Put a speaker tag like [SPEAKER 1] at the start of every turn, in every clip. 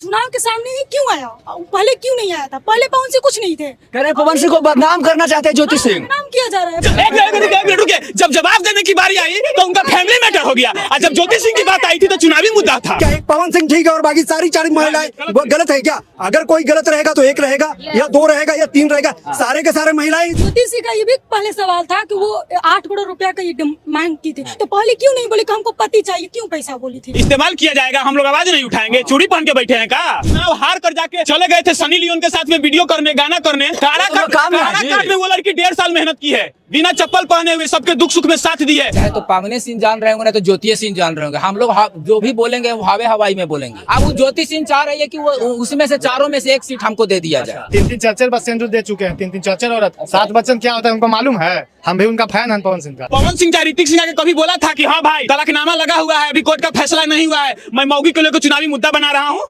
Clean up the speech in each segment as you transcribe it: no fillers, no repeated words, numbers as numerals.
[SPEAKER 1] चुनाव के सामने ही क्यों आया? पहले क्यों नहीं आया था? पहले पवन सिंह कुछ नहीं थे।
[SPEAKER 2] कह रहे पवन सिंह को बदनाम करना चाहते हैं ज्योति सिंह।
[SPEAKER 1] नाम किया जा रहा है।
[SPEAKER 3] एक मिनट रुकिए। जब जवाब देने की बारी आई तो उनका फैमिली मैटर हो गया, और जब ज्योति सिंह की बात आई थी तो चुनावी मुद्दा था।
[SPEAKER 4] क्या एक पवन सिंह ठीक है और बाकी सारी 4 महिलाएं गलत है क्या? अगर कोई गलत रहेगा तो 1 रहेगा या 2 रहेगा या 3 रहेगा, सारे के सारे महिलाएं।
[SPEAKER 1] ज्योति सिंह का ये भी पहले सवाल था कि वो 8 करोड़ रुपया का ये मांग की थी, तो पहले क्यों नहीं बोले कि हमको पति चाहिए? क्यों पैसा बोली थी?
[SPEAKER 3] इस्तेमाल किया जाएगा, हम लोग आवाज नहीं उठाएंगे? चूड़ी पहन के बैठे हैं का? चुनाव हार कर जाके चले गए थे सनी लियोन के साथ में वीडियो करने, गाना करने। काराकाट में वो लड़की 1.5 साल मेहनत की है, बिना चप्पल पहने हुए सबके दुख सुख में साथ दी है।
[SPEAKER 5] चाहे तो पवने सिंह जान रहे होंगे ना तो ज्योति सिंह जान रहे होंगे। हम लोग जो भी बोलेंगे वो हवे हवाई में बोलेंगे। अब वो ज्योति सिंह चाह रही है कि वो उसमें से 4 में से 1 सीट हमको दे दिया जाए।
[SPEAKER 6] 3 चर्चर बस सिंदूर दे चुके हैं, 3 चर्चर औरत। 7 बच्चन क्या होता है उनको मालूम है? हम भी उनका फैन हैं पवन सिंह का।
[SPEAKER 3] पवन सिंह चाहे ऋतिक सिंह आके कभी बोला था कि हाँ भाई तलाकनामा लगा हुआ है, अभी कोर्ट का फैसला नहीं हुआ है, मैं मौगी को लेकर चुनावी मुद्दा बना रहा हूँ?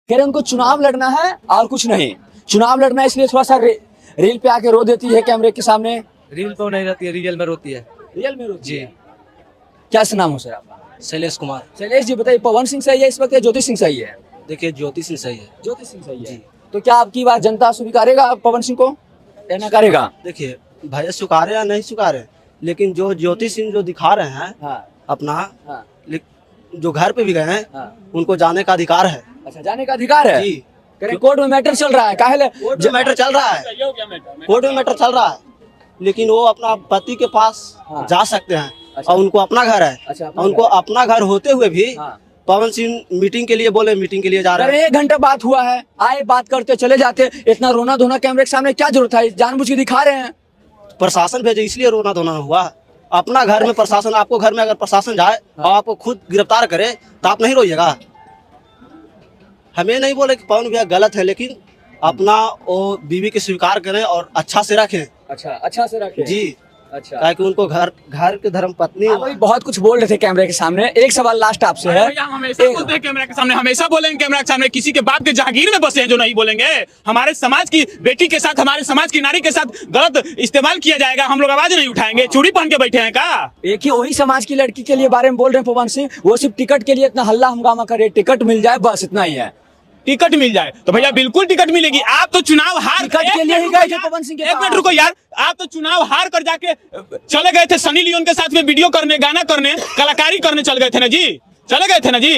[SPEAKER 2] कह रहे उनको चुनाव लड़ना है और कुछ नहीं, चुनाव लड़ना है इसलिए थोड़ा सा रील पे आके रो देती है कैमरे के सामने।
[SPEAKER 7] रील तो नहीं रहती है, रियल में रोती है।
[SPEAKER 2] रियल में रोती
[SPEAKER 7] जी।
[SPEAKER 2] है। क्या नाम हो सर आपका?
[SPEAKER 7] शैलेश कुमार।
[SPEAKER 2] शैलेश जी बताइए, पवन सिंह सही है इस वक्त या ज्योति सिंह सही है?
[SPEAKER 7] देखिए ज्योति सिंह सही है।
[SPEAKER 2] ज्योति सिंह सही है। तो क्या आपकी बात जनता स्वीकारेगा पवन सिंह को या ना करेगा?
[SPEAKER 7] देखिए भैया स्वीकारे या नहीं स्वीकारे, लेकिन जो ज्योति सिंह जो दिखा रहे हैं अपना, जो घर पे भी गए हैं उनको जाने का अधिकार है।
[SPEAKER 2] अच्छा, जाने का अधिकार है
[SPEAKER 7] जी।
[SPEAKER 2] कोर्ट में मैटर चल रहा है, काहे
[SPEAKER 7] कोर्ट में मैटर चल रहा है, कोर्ट में मैटर चल रहा है, लेकिन वो अपना पति के पास जा सकते हैं। और उनको अपना घर है।
[SPEAKER 2] अच्छा,
[SPEAKER 7] उनको अपना घर होते हुए भी पवन सिंह मीटिंग के लिए बोले, मीटिंग के लिए जा रहे हैं।
[SPEAKER 2] 1 घंटा बात हुआ है, आए बात करते चले जाते, इतना रोना धोना कैमरे के सामने क्या जरूरत है? जानबूझ के दिखा रहे हैं।
[SPEAKER 7] प्रशासन भेजे इसलिए रोना धोना हुआ। अपना घर में प्रशासन, आपको घर में अगर प्रशासन जाए और आपको खुद गिरफ्तार करे तो आप नहीं रोइएगा? हमें नहीं बोले कि पवन भैया गलत है, लेकिन अपना वो बीवी के स्वीकार करें और अच्छा से रखें।
[SPEAKER 2] अच्छा से रखें जी। अच्छा,
[SPEAKER 7] ताकि उनको घर के धर्म पत्नी।
[SPEAKER 2] बहुत कुछ बोल रहे थे कैमरे के सामने। एक सवाल लास्ट आपसे है।
[SPEAKER 3] हमेशा बोलते हैं कैमरा के सामने, हमेशा बोलेंगे कैमरा के सामने। किसी के बाप के जहांगीर में बसे हैं जो नहीं बोलेंगे। हमारे समाज की बेटी के साथ, हमारे समाज की नारी के साथ गलत इस्तेमाल किया जाएगा, हम लोग आवाज नहीं उठाएंगे? चूड़ी पहन के बैठे हैं का?
[SPEAKER 2] एक ही वही समाज की लड़की के लिए बारे में बोल रहे हैं पवन सिंह। वो सिर्फ टिकट के लिए इतना हल्ला हंगामा करे, टिकट मिल जाए बस, इतना ही है।
[SPEAKER 3] टिकट मिल जाए तो भैया बिल्कुल टिकट मिलेगी। आप तो चुनाव हार
[SPEAKER 2] टिकट के लिए ही गए थे पवन सिंह के
[SPEAKER 3] एक मिनट रुको यार, आप तो चुनाव हार कर जाके चले गए थे सनी लियोन के साथ में वीडियो करने, गाना करने, कलाकारी करने चले गए थे ना जी, चले गए थे ना जी।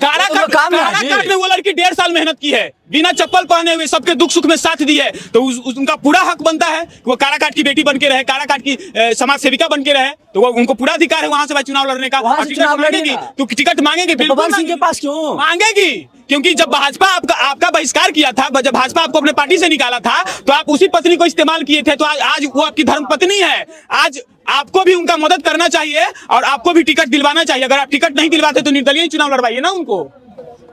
[SPEAKER 3] काराकाट में वो लड़की 1.5 साल मेहनत की है, बिना चप्पल पहने हुए सबके दुख सुख में साथ दी है, तो उनका पूरा हक बनता है कि वो काराकाट की बेटी बन के रहे, काराकाट की समाज सेविका बन के रहे। तो वो उनको पूरा अधिकार है वहां से चुनाव लड़ने का। टिकट मांगेगी तो टिकट मांगेगी,
[SPEAKER 2] पवन सिंह के पास क्यों
[SPEAKER 3] मांगेगी? क्योंकि जब भाजपा आपका बहिष्कार किया था, जब भाजपा आपको अपने पार्टी से निकाला था, तो आप उसी पत्नी को इस्तेमाल किए थे। तो आज वो आपकी धर्म पत्नी है। आज आपको भी उनका मदद करना चाहिए और आपको भी टिकट दिलवाना चाहिए। अगर आप टिकट नहीं दिलवाते तो निर्दलीय चुनाव लड़वाइए ना उनको।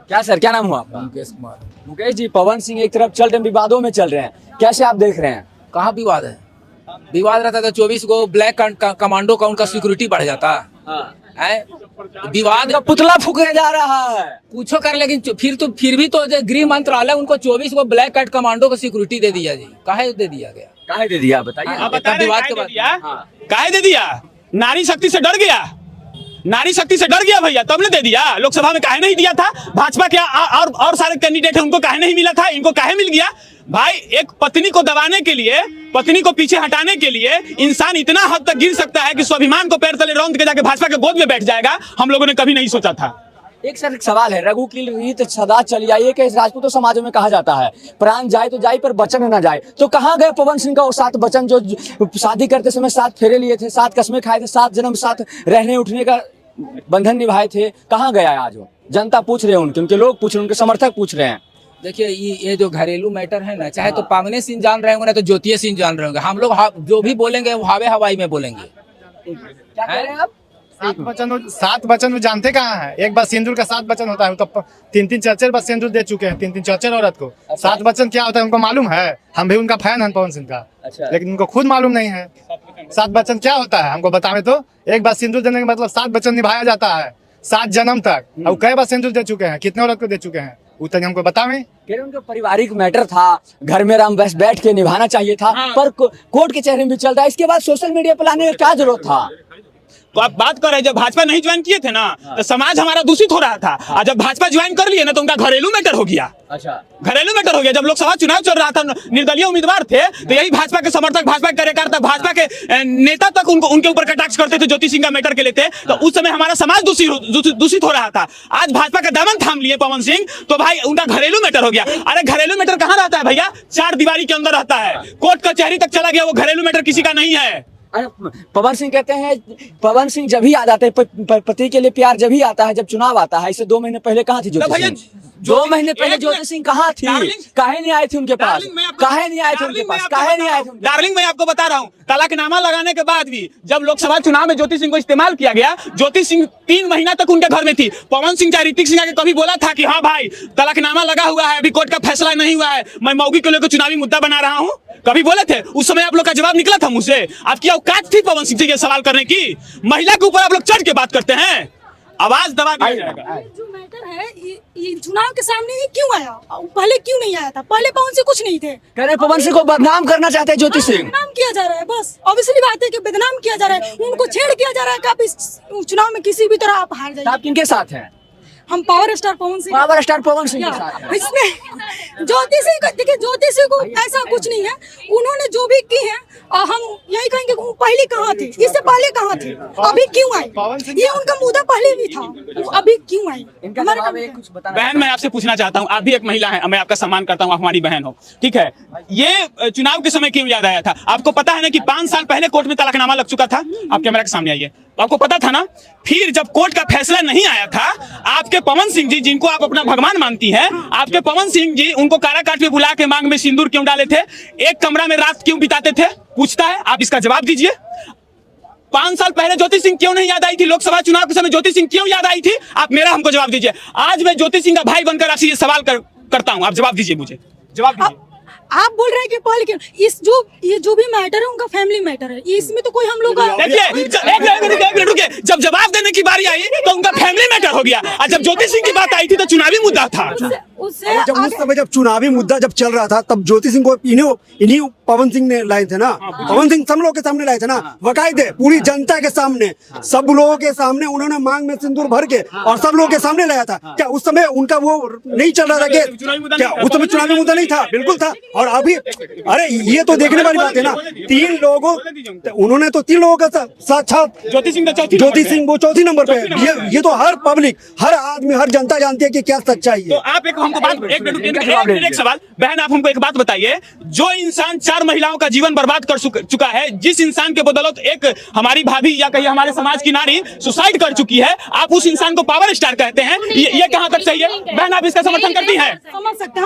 [SPEAKER 2] क्या सर, क्या नाम हुआ आपका?
[SPEAKER 5] मुकेश कुमार।
[SPEAKER 2] मुकेश जी, पवन सिंह एक तरफ चल रहे हैं, विवादों में चल रहे हैं, कैसे आप देख रहे हैं?
[SPEAKER 5] कहाँ विवाद है? विवाद रहता तो 24 गो ब्लैक कमांडो का उनका सिक्योरिटी बढ़ जाता है। विवाद
[SPEAKER 2] का पुतला फूकने जा रहा है,
[SPEAKER 5] पूछो कर, लेकिन फिर भी तो गृह मंत्रालय उनको 24 को ब्लैक कार्ड कमांडो को सिक्योरिटी दे दिया जी। काहे दे दिया गया?
[SPEAKER 2] काहे दे दिया बताइए?
[SPEAKER 5] विवाद के बाद
[SPEAKER 3] काहे दे दिया? नारी शक्ति से डर गया, नारी शक्ति से डर गया भैया, तब ने दे दिया। लोकसभा में काहे नहीं दिया था? भाजपा के और सारे कैंडिडेट है, उनको काहे नहीं मिला था? इनको काहे मिल गया? भाई एक पत्नी को दबाने के लिए, पत्नी को पीछे हटाने के लिए इंसान इतना हद तक गिर सकता है कि स्वाभिमान को पैर तले रौंद के जाके भाजपा के गोद में बैठ जाएगा। हम लोगों ने कभी नहीं सोचा था।
[SPEAKER 2] एक सर एक सवाल है, रघु की रीत सदा चली आई है कि राजपूतों समाजों में कहा जाता है प्राण जाए तो जाए पर बचन न जाए। तो कहाँ गए पवन सिंह का वो 7 वचन जो शादी करते समय 7 फेरे लिए थे, 7 कस्में खाए थे, 7 जन्म साथ रहने उठने का बंधन निभाए थे? कहाँ गया है आज वो? जनता पूछ रहे हैं, उनके लोग पूछ रहे हैं, उनके समर्थक पूछ रहे हैं।
[SPEAKER 5] देखिए ये जो घरेलू मैटर है ना, चाहे तो पवने सिंह जान रहे होंगे ना तो ज्योति सिंह जान रहे होंगे। हम लोग जो भी बोलेंगे वो हवे हवाई में बोलेंगे।
[SPEAKER 2] क्या कह रहे हैं आप?
[SPEAKER 6] 7 वचन जानते कहाँ है? एक बार सिंदूर का 7 वचन होता है, तो 3 चर्चर बस सिंदूर दे चुके हैं, 3 चर्चर औरत को। 7 वचन क्या होता है उनको मालूम है? हम भी उनका फैन हैं पवन सिंह का।
[SPEAKER 2] अच्छा।
[SPEAKER 6] लेकिन उनको खुद मालूम नहीं है 7 वचन क्या होता है। हमको बतावे तो। एक बार सिंदूर देने का मतलब 7 वचन निभाया जाता है 7 जन्म तक। और कई बार सिंदूर दे चुके हैं, कितने औरत को दे चुके हैं, उतना हमको बतावे।
[SPEAKER 2] उनका पारिवारिक मैटर था, घर में राम बस बैठ के निभाना चाहिए था। पर कोर्ट के चेहरे में भी चल रहा है। इसके बाद सोशल मीडिया पर लाने का क्या जरूरत था?
[SPEAKER 3] तो आप बात कर रहे हैं जब भाजपा नहीं ज्वाइन किए थे ना तो समाज हमारा दूषित हो रहा था, और जब भाजपा ज्वाइन कर लिए ना तो उनका घरेलू मैटर हो गया।
[SPEAKER 2] अच्छा,
[SPEAKER 3] घरेलू मैटर हो गया। जब लोकसभा चुनाव चल रहा था, निर्दलीय उम्मीदवार थे, तो यही भाजपा के समर्थक, भाजपा के कार्यकर्ता, भाजपा के नेता तक उनको उनके ऊपर कटाक्ष करते थे ज्योति सिंह का मैटर के लेते। तो उस समय हमारा समाज दूषित हो रहा था। आज भाजपा का दामन थाम लिए पवन सिंह, तो भाई उनका घरेलू मैटर हो गया। अरे घरेलू मैटर कहाँ रहता है भैया? 4 दीवारी के अंदर रहता है, कोर्ट कचहरी तक चला गया, वो घरेलू मैटर किसी का नहीं है।
[SPEAKER 2] पवन सिंह कहते हैं, पवन सिंह जब ही आ जाते हैं, पति के लिए प्यार जब ही आता है जब चुनाव आता है। इससे 2 महीने पहले कहाँ थी ज्योति सिंह? 2 महीने पहले ज्योति सिंह कहाँ थी? काहे नहीं आई थी उनके पास? काहे नहीं आए थे उनके पास? काहे नहीं आए थे?
[SPEAKER 3] डार्लिंग, मैं आपको बता रहा हूँ, तलाकनामा लगाने के बाद भी जब लोकसभा चुनाव में ज्योति सिंह को इस्तेमाल किया गया, ज्योति सिंह 3 महीना तक उनके घर में थी। पवन सिंह चाहे ऋतिक सिंह आके कभी बोला था कि हाँ भाई तलाकनामा लगा हुआ है, अभी कोर्ट का फैसला नहीं हुआ है, मैं मौगी को लेकर चुनावी मुद्दा बना रहा हूँ? कभी बोले थे? उस समय आप लोग का जवाब निकला था मुंह से? आपकी औकात थी पवन सिंह से ये सवाल करने की? महिला के ऊपर आप लोग चढ़ के बात करते हैं, आवाज दबा दिया जाएगा।
[SPEAKER 1] जो मैटर है ये चुनाव के सामने ही क्यों आया? पहले क्यों नहीं आया था? पहले पवन से कुछ नहीं थे।
[SPEAKER 2] कह रहे पवन सिंह को बदनाम करना चाहते हैं ज्योति सिंह।
[SPEAKER 1] बदनाम किया जा रहा है, बस ऑब्वियसली बात है कि बदनाम किया जा रहा है, उनको छेड़ किया जा रहा है कि आप इस चुनाव में किसी भी तरह आप हार जाइए।
[SPEAKER 2] आप किनके साथ हैं?
[SPEAKER 1] हम power star Pawan Singh.
[SPEAKER 2] Power star Pawan Singh के साथ हैं।
[SPEAKER 1] इसमें ज्योति सिंह को देखिए, ज्योति सिंह को ऐसा कुछ नहीं है, उन्होंने जो भी की है और हम यही कहेंगे वो पहले कहाँ थी, इससे पहले कहाँ थी, अभी क्यों आई? ये उनका मुद्दा पहले भी था, वो अभी क्यों आई?
[SPEAKER 3] बहन, मैं आपसे पूछना चाहता हूँ, आप भी एक महिला हैं, मैं आपका सम्मान करता हूँ, आप हमारी बहन हो, ठीक है। ये चुनाव के समय क्यों याद आया था? आपको पता है ना कि 5 साल पहले कोर्ट में तलाकनामा लग चुका था। आप कैमरा के सामने आइए। आपको पता था ना? फिर जब कोर्ट का फैसला नहीं आया था, आपके पवन सिंह जी, जिनको आप अपना भगवान मानती हैं, आपके पवन सिंह जी उनको काराकाट में बुला के मांग में सिंदूर क्यों डाले थे? एक कमरा में रात क्यों बिताते थे? पूछता है, आप इसका जवाब दीजिए। 5 साल पहले ज्योति सिंह क्यों नहीं याद आई थी? लोकसभा चुनाव के समय ज्योति सिंह क्यों याद आई थी? आप मेरा हमको जवाब दीजिए। आज मैं ज्योति सिंह का भाई बनकर आपसे ये सवाल करता हूँ, आप जवाब दीजिए मुझे, जवाब दीजिए।
[SPEAKER 1] आप बोल रहे हैं कि पहले क्यों? ये जो भी मैटर है उनका फैमिली मैटर है, इसमें तो कोई हम लोग
[SPEAKER 3] देखिए, एक मिनट रुकिए। जब जवाब देने की बारी आई तो उनका फैमिली मैटर हो गया, और जब ज्योति सिंह की बात आई थी तो चुनावी मुद्दा था।
[SPEAKER 1] उससे
[SPEAKER 4] जब उस समय जब चुनावी मुद्दा जब चल रहा था तब ज्योति सिंह को इन्हीं पवन सिंह ने लाए थे ना। पवन सिंह सब लोगों के सामने लाए थे ना, बाकायदे पूरी जनता के सामने, सब लोगों के सामने उन्होंने मांग में सिंदूर भर के और सब लोगों के सामने लाया था। क्या उस समय उनका वो नहीं चल रहा था कि क्या उस समय चुनावी मुद्दा नहीं था? बिल्कुल था। और अभी अरे ये तो देखने वाली बात है ना, 3 लोगों उन्होंने तो 3 लोगों का साथ
[SPEAKER 3] ज्योति सिंह
[SPEAKER 4] वो चौथी नंबर पे है। ये तो हर पब्लिक, हर आदमी, हर जनता जानती है कि क्या सच्चाई है।
[SPEAKER 3] तो आप हमको बात, एक सवाल बहन, आप हमको एक बात बताइए, जो इंसान 4 महिलाओं का जीवन बर्बाद कर चुका है, जिस इंसान के बदौलत एक हमारी भाभी या कहीं हमारे समाज की नारी सुसाइड कर चुकी है, आप उस इंसान को पावर स्टार कहते हैं? ये कहां तक सही है बहन? आप इसका समर्थन करती हैं?
[SPEAKER 1] समझ सकते हैं।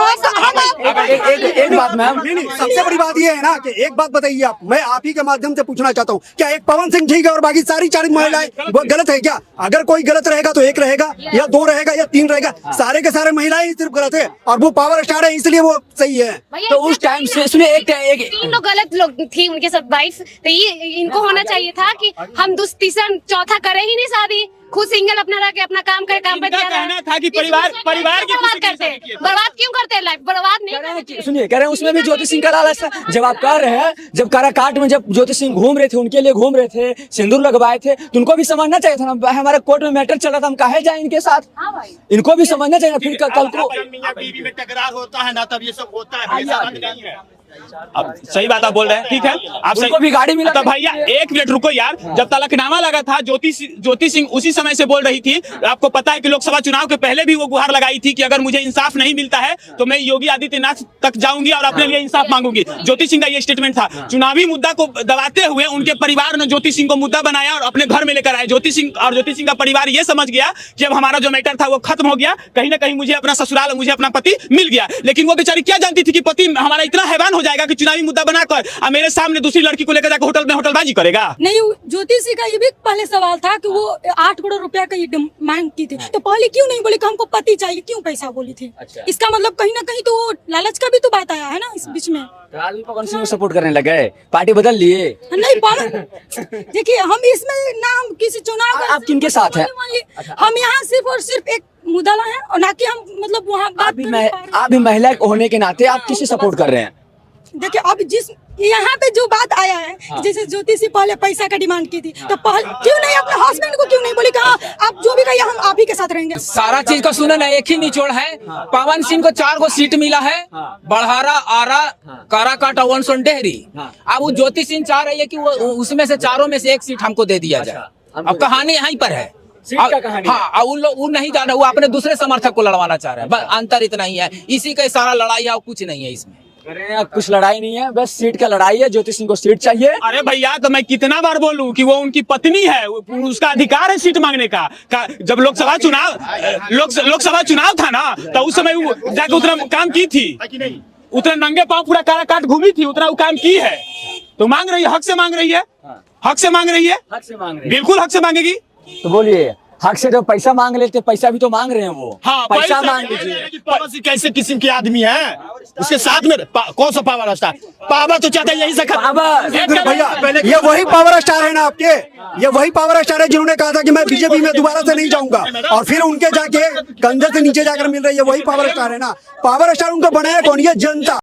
[SPEAKER 2] एक बात मैम,
[SPEAKER 4] सबसे बड़ी बात ये है ना कि एक बात बताइए आप, मैं आप ही के माध्यम से पूछना चाहता हूँ, क्या एक पवन सिंह ठीक है और बाकी सारी 4 महिलाएं गलत है क्या? अगर कोई गलत रहेगा तो 1 रहेगा या 2 रहेगा या 3 रहेगा, सारे के सारे महिलाएं ही सिर्फ गलत है और वो पावर स्टार है इसलिए वो सही है।
[SPEAKER 2] तो उस टाइम से सुनिए, एक
[SPEAKER 8] 3 लोग गलत लोग थी उनके सब वाइफ, तो ये इनको होना चाहिए था कि हम तीसरा चौथा करे ही नहीं शादी, खुद सिंगल अपना रह के अपना काम करे, काम पे
[SPEAKER 3] कहना था कि परिवार की
[SPEAKER 8] बर्बाद करते हैं। बर्बाद क्यों करते हैं? लाइफ बर्बाद नहीं करते।
[SPEAKER 2] सुनिए, कह रहे हैं उसमें भी ज्योति सिंह का लालच था। जब आप कह रहे हैं, जब काराकाट में जब ज्योति सिंह घूम रहे थे, उनके लिए घूम रहे थे, सिंदूर लगवाए थे, तो उनको भी समझना चाहिए था ना, हमारे कोर्ट में मैटर चल रहा था, हम काहे जाए इनके साथ? इनको भी समझना चाहिए। फिर कल को
[SPEAKER 7] बीवी में टकरार होता है ना, तब ये सब होता है।
[SPEAKER 3] अब सही बात आप बोल रहे हैं, ठीक है। आप
[SPEAKER 2] उनको भी गाड़ी मिला
[SPEAKER 3] तो भैया 1 मिनट रुको यार। जब तलाकनामा लगा था, ज्योति सिंह उसी समय से बोल रही थी। आपको पता है कि लोकसभा चुनाव के पहले भी वो गुहार लगाई थी कि अगर मुझे इंसाफ नहीं मिलता है तो मैं योगी आदित्यनाथ तक जाऊंगी और अपने लिए इंसाफ मांगूंगी। ज्योति सिंह का ये स्टेटमेंट था। चुनावी मुद्दा को दबाते हुए उनके परिवार ने ज्योति सिंह को मुद्दा बनाया और अपने घर में लेकर आए। ज्योति सिंह का परिवार ये समझ गया कि अब हमारा जो मैटर था वो खत्म हो गया, कहीं ना कहीं मुझे अपना ससुराल, मुझे अपना पति मिल गया। लेकिन वो बेचारी क्या जानती थी कि पति हमारा इतना हैवान हो जाएगा कि चुनावी मुद्दा बनाकर मेरे सामने दूसरी लड़की को लेकर जाकर होटल में होटलबाजी करेगा।
[SPEAKER 1] नहीं, ज्योति सिंह का ये भी पहले सवाल था कि वो 8 करोड़ रुपया का ये मांग की थी, तो पहले क्यों नहीं बोले कि हमको पति चाहिए, क्यों पैसा बोली थी?
[SPEAKER 2] अच्छा।
[SPEAKER 1] इसका मतलब कहीं ना कहीं तो लालच का भी तो बात आया है ना इस बीच में।
[SPEAKER 2] तो आज भी पवन सिंह को सपोर्ट करने लगे, पार्टी बदल लिए?
[SPEAKER 1] नहीं पवन, देखिए हम इसमें ना हम किसी चुनाव
[SPEAKER 2] आप किनके साथ हैं?
[SPEAKER 1] हम यहाँ सिर्फ और सिर्फ एक मुद्दा है और ना कि हम मतलब वहाँ
[SPEAKER 2] आप भी महिला होने के नाते आप किसे सपोर्ट कर रहे हैं?
[SPEAKER 1] देखिए अब यहाँ पे जो बात आया है, जैसे ज्योति सिंह पहले पैसा का डिमांड की थी, तो पहले क्यों नहीं अपने हस्बैंड को क्यों नहीं बोली कि हाँ आप जो भी कहिए हम आप ही के साथ रहेंगे।
[SPEAKER 5] सारा चीज का सुने ना, एक ही निचोड़ है। पवन सिंह को 4 गो सीट मिला है, बढ़ारा, आरा, काराकाट और वनसोन डेहरी। अब वो ज्योति सिंह चाह रही है कि वो उसमें से चारों में से एक सीट हमको दे दिया जाए। अब कहानी यहीं पर है। हाँ, उन लोग वो नहीं जाना, वो अपने दूसरे समर्थक को लड़वाना चाह रहे हैं, बस अंतर इतना ही है। इसी का सारा लड़ाई है और कुछ नहीं है इसमें।
[SPEAKER 2] अरे कुछ लड़ाई नहीं है, बस सीट का लड़ाई है। ज्योति सिंह को सीट चाहिए।
[SPEAKER 3] अरे भैया, तो मैं कितना बार बोलूं कि वो उनकी पत्नी है, उसका अधिकार है सीट मांगने का। जब लोकसभा चुनाव था ना, तो उस समय वो जाके उतना काम की थी, उतना नंगे पांव पूरा काराकाट घूमी थी, उतना वो काम की है। तो मांग रही है, हक से मांग रही है, हक से मांग रही है,
[SPEAKER 2] हक से मांग रही है,
[SPEAKER 3] बिल्कुल हक से मांगेगी।
[SPEAKER 2] तो बोलिए, हक से जब पैसा मांग लेते, पैसा भी तो मांग रहे हैं वो।
[SPEAKER 3] हाँ,
[SPEAKER 2] पैसा मांग लीजिए।
[SPEAKER 9] पवन सिंह कैसे किस्म के आदमी है, उसके साथ में कौन सा पावर स्टार? पावर तो चाहता है यही से
[SPEAKER 4] भैया, ये वही पावर स्टार है ना आपके, ये वही पावर स्टार है जिन्होंने कहा था कि मैं बीजेपी में दोबारा से नहीं जाऊंगा, और फिर उनके जाके कंधे से नीचे जाकर मिल रही है, वही पावर स्टार है ना। पावर स्टार उनको बनाया कौन? ये जनता।